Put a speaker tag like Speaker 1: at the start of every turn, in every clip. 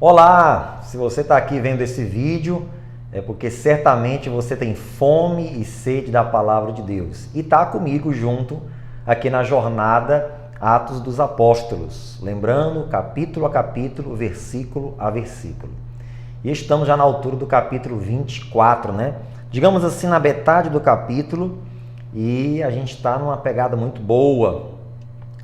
Speaker 1: Olá! Se você está aqui vendo esse vídeo, é porque certamente você tem fome e sede da palavra de Deus. E está comigo junto aqui na jornada Atos dos Apóstolos. Lembrando, capítulo a capítulo, versículo a versículo. E estamos já na altura do capítulo 24, né? Digamos assim, na metade do capítulo. E a gente está numa pegada muito boa,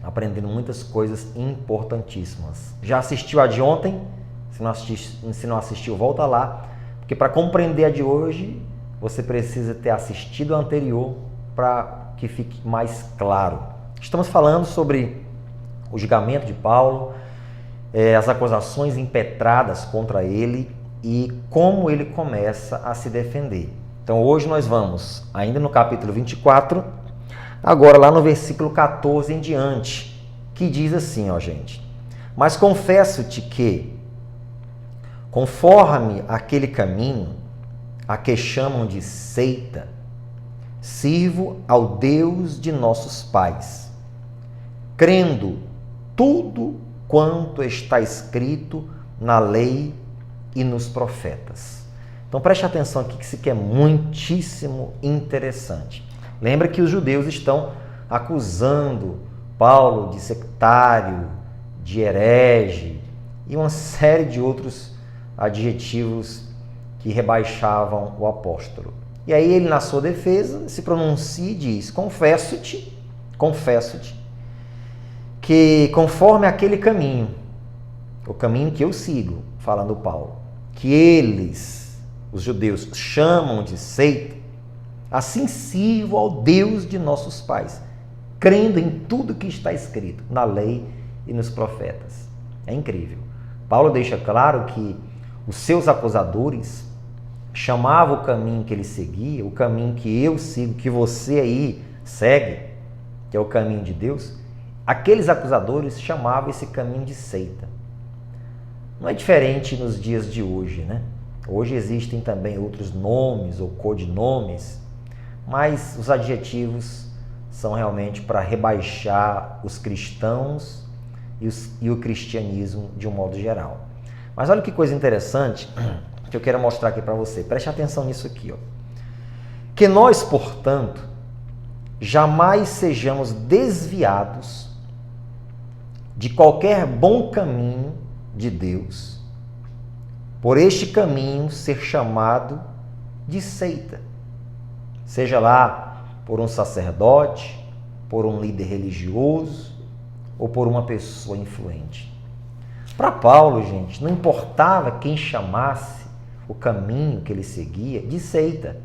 Speaker 1: aprendendo muitas coisas importantíssimas. Já assistiu a de ontem? Se não assistiu, volta lá. Porque para compreender a de hoje, você precisa ter assistido a anterior para que fique mais claro. Estamos falando sobre o julgamento de Paulo, as acusações impetradas contra ele e como ele começa a se defender. Então hoje nós vamos, ainda no capítulo 24, agora lá no versículo 14 em diante, que diz assim, ó gente: Mas confesso-te que, conforme aquele caminho a que chamam de seita, sirvo ao Deus de nossos pais, crendo tudo quanto está escrito na lei e nos profetas. Então preste atenção aqui que isso aqui é muitíssimo interessante. Lembra que os judeus estão acusando Paulo de sectário, de herege e uma série de outros adjetivos que rebaixavam o apóstolo. E aí ele, na sua defesa, se pronuncia e diz: confesso-te, que conforme aquele caminho, o caminho que eu sigo, falando Paulo, que eles, os judeus, chamam de seita, assim sirvo ao Deus de nossos pais, crendo em tudo que está escrito na lei e nos profetas. É incrível. Paulo deixa claro que os seus acusadores chamavam o caminho que ele seguia, o caminho que eu sigo, que você aí segue, que é o caminho de Deus, aqueles acusadores chamavam esse caminho de seita. Não é diferente nos dias de hoje, né? Hoje existem também outros nomes ou codinomes, mas os adjetivos são realmente para rebaixar os cristãos e o cristianismo de um modo geral. Mas olha que coisa interessante que eu quero mostrar aqui para você. Preste atenção nisso aqui, ó. Que nós, portanto, jamais sejamos desviados de qualquer bom caminho de Deus, por este caminho ser chamado de seita, seja lá por um sacerdote, por um líder religioso ou por uma pessoa influente. Para Paulo, gente, não importava quem chamasse o caminho que ele seguia de seita.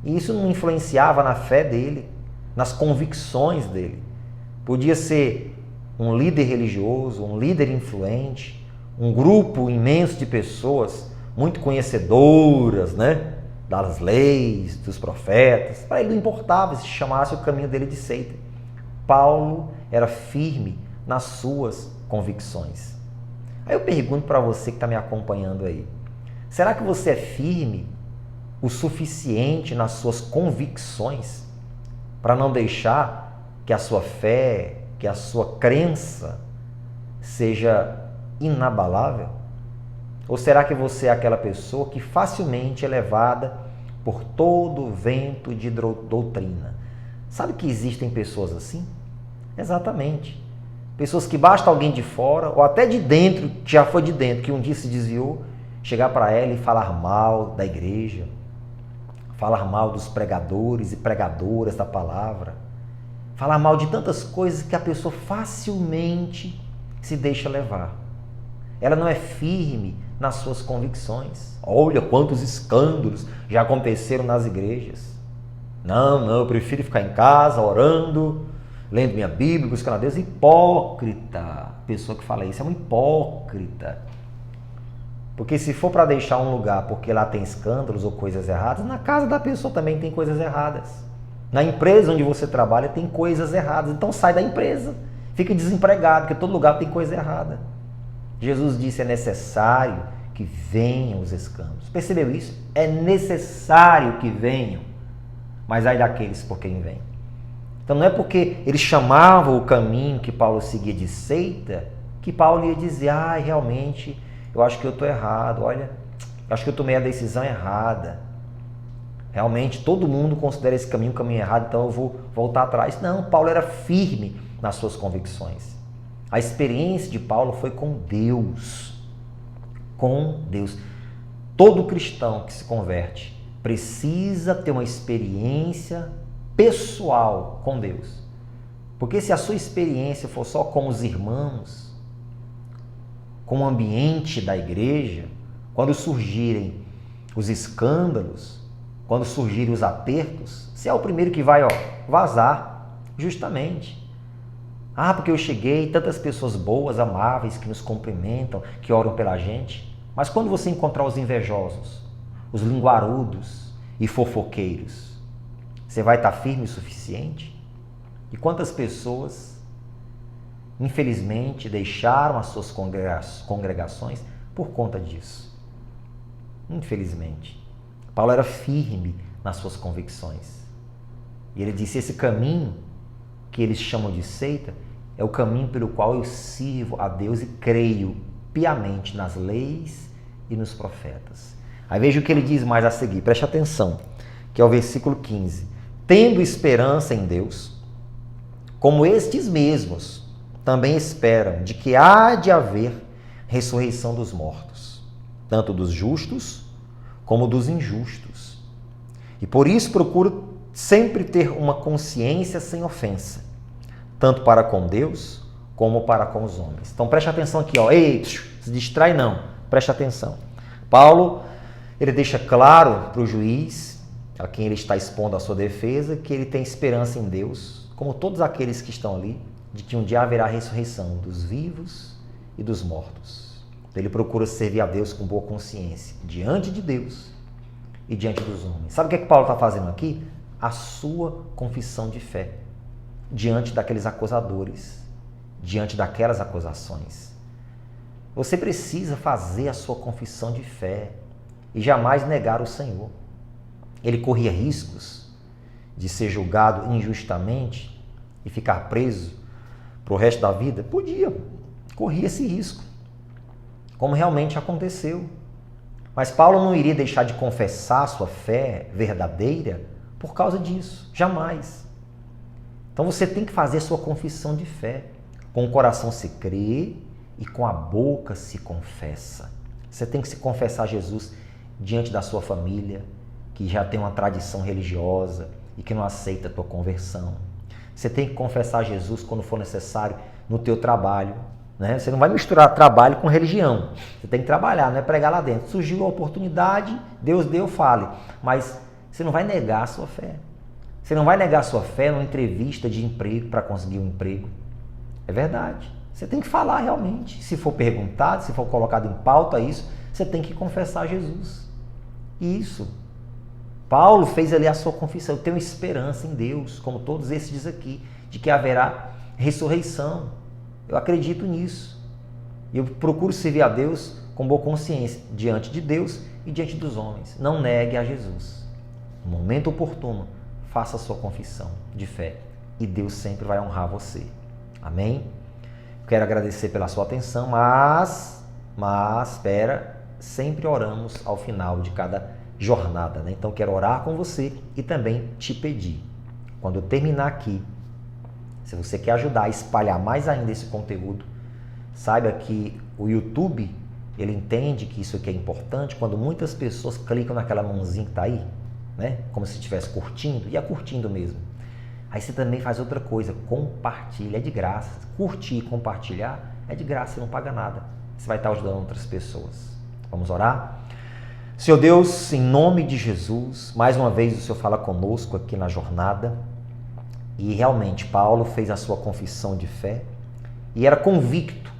Speaker 1: E isso não influenciava na fé dele, nas convicções dele. Podia ser um líder religioso, um líder influente, um grupo imenso de pessoas muito conhecedoras, né, das leis, dos profetas. Para ele não importava se chamasse o caminho dele de seita. Paulo era firme nas suas convicções. Aí eu pergunto para você que está me acompanhando aí, será que você é firme o suficiente nas suas convicções para não deixar que a sua fé, que a sua crença seja inabalável? Ou será que você é aquela pessoa que facilmente é levada por todo o vento de doutrina? Sabe que existem pessoas assim? Exatamente. Pessoas que basta alguém de fora, ou até de dentro, que já foi de dentro, que um dia se desviou, chegar para ela e falar mal da igreja, falar mal dos pregadores e pregadoras da palavra, falar mal de tantas coisas que a pessoa facilmente se deixa levar. Ela não é firme nas suas convicções. Olha quantos escândalos já aconteceram nas igrejas. Não, eu prefiro ficar em casa orando, lendo minha Bíblia, buscando a Deus. Hipócrita. A pessoa que fala isso é uma hipócrita. Porque se for para deixar um lugar porque lá tem escândalos ou coisas erradas, na casa da pessoa também tem coisas erradas. Na empresa onde você trabalha tem coisas erradas. Então sai da empresa. Fica desempregado, porque todo lugar tem coisa errada. Jesus disse: é necessário que venham os escândalos. Percebeu isso? É necessário que venham. Mas ai daqueles por quem vem. Então não é porque eles chamavam o caminho que Paulo seguia de seita, que Paulo ia dizer: realmente eu acho que eu estou errado, olha, eu acho que eu tomei a decisão errada. Realmente todo mundo considera esse caminho um caminho errado, então eu vou voltar atrás. Não, Paulo era firme nas suas convicções. A experiência de Paulo foi com Deus. Com Deus. Todo cristão que se converte precisa ter uma experiência pessoal com Deus. Porque se a sua experiência for só com os irmãos, com o ambiente da igreja, quando surgirem os escândalos, quando surgirem os apertos, você é o primeiro que vai vazar, justamente. Ah, porque eu cheguei, tantas pessoas boas, amáveis, que nos cumprimentam, que oram pela gente. Mas quando você encontrar os invejosos, os linguarudos e fofoqueiros, você vai estar firme o suficiente? E quantas pessoas, infelizmente, deixaram as suas congregações por conta disso? Infelizmente. Paulo era firme nas suas convicções. E ele disse, esse caminho que eles chamam de seita é o caminho pelo qual eu sirvo a Deus e creio piamente nas leis e nos profetas. Aí veja o que ele diz mais a seguir, preste atenção, que é o versículo 15. Tendo esperança em Deus, como estes mesmos também esperam de que há de haver ressurreição dos mortos, tanto dos justos como dos injustos. E por isso procuro sempre ter uma consciência sem ofensa, tanto para com Deus como para com os homens. Então preste atenção aqui, ei, se distrai não, preste atenção. Paulo, ele deixa claro para o juiz, a quem ele está expondo a sua defesa, que ele tem esperança em Deus, como todos aqueles que estão ali, de que um dia haverá a ressurreição dos vivos e dos mortos. Ele procura servir a Deus com boa consciência, diante de Deus e diante dos homens. Sabe o que é que Paulo está fazendo aqui? A sua confissão de fé, diante daqueles acusadores, diante daquelas acusações. Você precisa fazer a sua confissão de fé e jamais negar o Senhor. Ele corria riscos de ser julgado injustamente e ficar preso para o resto da vida? Podia, corria esse risco, como realmente aconteceu. Mas Paulo não iria deixar de confessar sua fé verdadeira por causa disso, jamais. Então você tem que fazer sua confissão de fé. Com o coração se crê e com a boca se confessa. Você tem que se confessar a Jesus diante da sua família, que já tem uma tradição religiosa e que não aceita a tua conversão. Você tem que confessar a Jesus quando for necessário no teu trabalho. Né? Você não vai misturar trabalho com religião. Você tem que trabalhar, não é pregar lá dentro. Surgiu a oportunidade, Deus deu, fale. Mas você não vai negar a sua fé. Você não vai negar a sua fé numa entrevista de emprego para conseguir um emprego. É verdade. Você tem que falar realmente. Se for perguntado, se for colocado em pauta isso, você tem que confessar a Jesus. Isso. Paulo fez ali a sua confissão. Eu tenho esperança em Deus, como todos esses diz aqui, de que haverá ressurreição. Eu acredito nisso. E eu procuro servir a Deus com boa consciência, diante de Deus e diante dos homens. Não negue a Jesus. No momento oportuno, faça a sua confissão de fé e Deus sempre vai honrar você. Amém? Quero agradecer pela sua atenção, mas sempre oramos ao final de cada jornada, né? Então quero orar com você e também te pedir, quando eu terminar aqui, se você quer ajudar a espalhar mais ainda esse conteúdo, saiba que o YouTube, ele entende que isso aqui é importante quando muitas pessoas clicam naquela mãozinha que está aí, né? Como se estivesse curtindo, e é curtindo mesmo. Aí você também faz outra coisa, compartilha, é de graça. Curtir e compartilhar é de graça, você não paga nada. Você vai estar ajudando outras pessoas. Vamos orar? Senhor Deus, em nome de Jesus, mais uma vez o Senhor fala conosco aqui na jornada. E realmente Paulo fez a sua confissão de fé e era convicto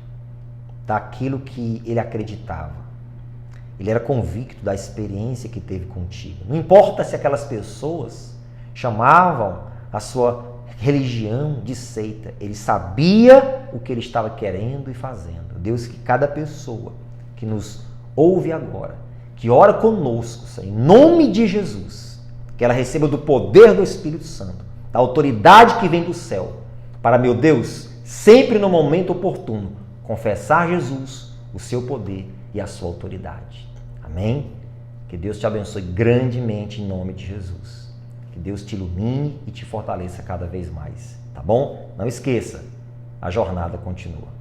Speaker 1: daquilo que ele acreditava. Ele era convicto da experiência que teve contigo. Não importa se aquelas pessoas chamavam a sua religião de seita. Ele sabia o que ele estava querendo e fazendo. Deus, que cada pessoa que nos ouve agora, que ora conosco, Senhor, em nome de Jesus, que ela receba do poder do Espírito Santo, da autoridade que vem do céu, para, meu Deus, sempre no momento oportuno, confessar Jesus, o seu poder e a sua autoridade. Amém? Que Deus te abençoe grandemente em nome de Jesus. Que Deus te ilumine e te fortaleça cada vez mais, tá bom? Não esqueça, a jornada continua.